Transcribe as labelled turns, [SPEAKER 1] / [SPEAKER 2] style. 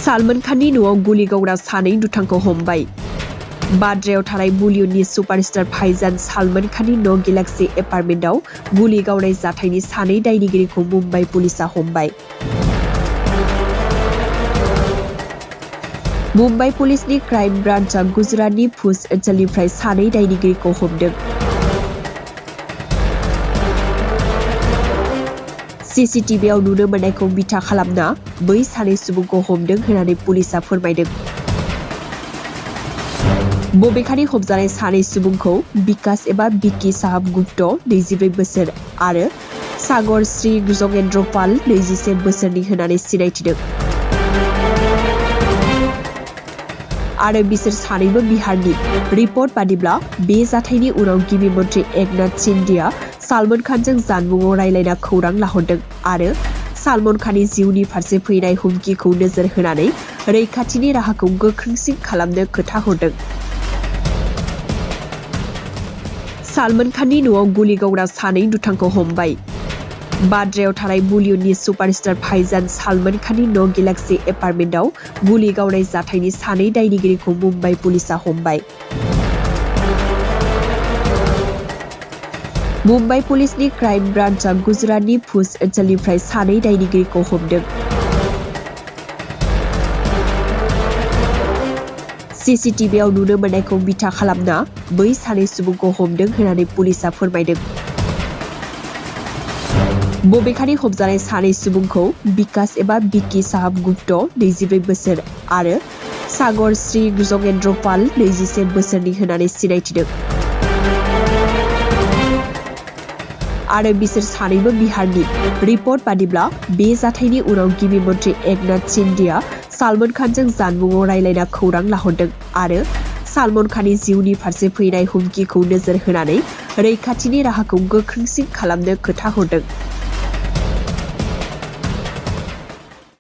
[SPEAKER 1] सालमान खाननि न'आव गुलि गावग्रा सानै दुथांखौ हमबाय। बाद्रायाव थानाय बलिउडनि सुपारस्टार भाईजान सालमान खाननि न' गेलाक्सि एपार्टमेन्टआव गुलि गावनाय जाथायनि सानै दायनिगिरिखौ मुम्बाइ पुलिसा हमबाय। मुम्बाइ पुलिसनि क्राइम ब्रान्चआ गुजरातनि भुज ओनसोलनिफ्राय सानै दायनिगिरिखौ हमदों। सीसीटीवीआव नुनो मोननायखौ बिथा खालामना बै सानै सुबुंखौ हमदों होननानै पुलिसा फोरमायदों। बबेखानि हमजानाय सानै सुबुंखौ बिकास एबा बिकी साहाब गुप्त 24 बोसोर आरो सागर श्री जगेन्द्र पाल 21 बोसोरनि होननानै सिनायथिदों। आरो बिसोर सानैबो बिहारनि। रिपर्ट बादिब्ला बे जाथायनि उनाव गिबि मन्त्रि एकनाथ शिन्डेआ सालमान खानजों जानबुंआव रायलायना खौरां लाहरदों आरो सालमान खाननि जिउनि फारसे फैनाय हुमखिखौ नोजोर होनानै रैखाथिनि राहाखौ गोख्रोंसिन खालामनो खोथा हरदों। सालमान खाननि न'आव गुलि गावग्रा सानै दुथांखौ हमबाय। बाद्रायाव थानाय बलिउडनि सुपारस्टार भाईजान सालमान खाननि न' गेलाक्सि एपार्टमेन्टआव गुलि गावनाय जाथायनि सानै दायनिगिरिखौ मुम्बाइ पुलिसा हमबाय। मुम्बाइ पुलिसनि क्राइम ब्रान्चआ गुजरातनि भुज ओनसोलनिफ्राय सानै दायनिगिरिखौ हमदों। सीसीटीवीआव नुनो मोननायखौ बिथा खालामना बै सानै सुबुंखौ हमदों होननानै पुलिसा फोरमायदों। बबेखानि हमजानाय सानै सुबुंखौ बिकास एबा बिकी साहाब गुप्त 24 बोसोर आरो सागर श्री जगेन्द्र पाल 21 बोसोरनि होननानै सिनायथिदों। आरो बिसोर सानैबो बिहारनि। रिपर्ट बादिब्ला बे जाथायनि उनाव गिबि मन्त्रि एकनाथ शिन्डेआ सालमान खानजों जानबुंआव रायलायना खौरां लाहरदों आरो सालमान खाननि जिउनि फारसे फैनाय हुमखिखौ नोजोर होनानै रैखाथिनि राहाखौ गोख्रोंसिन खालामनो खोथा हरदों।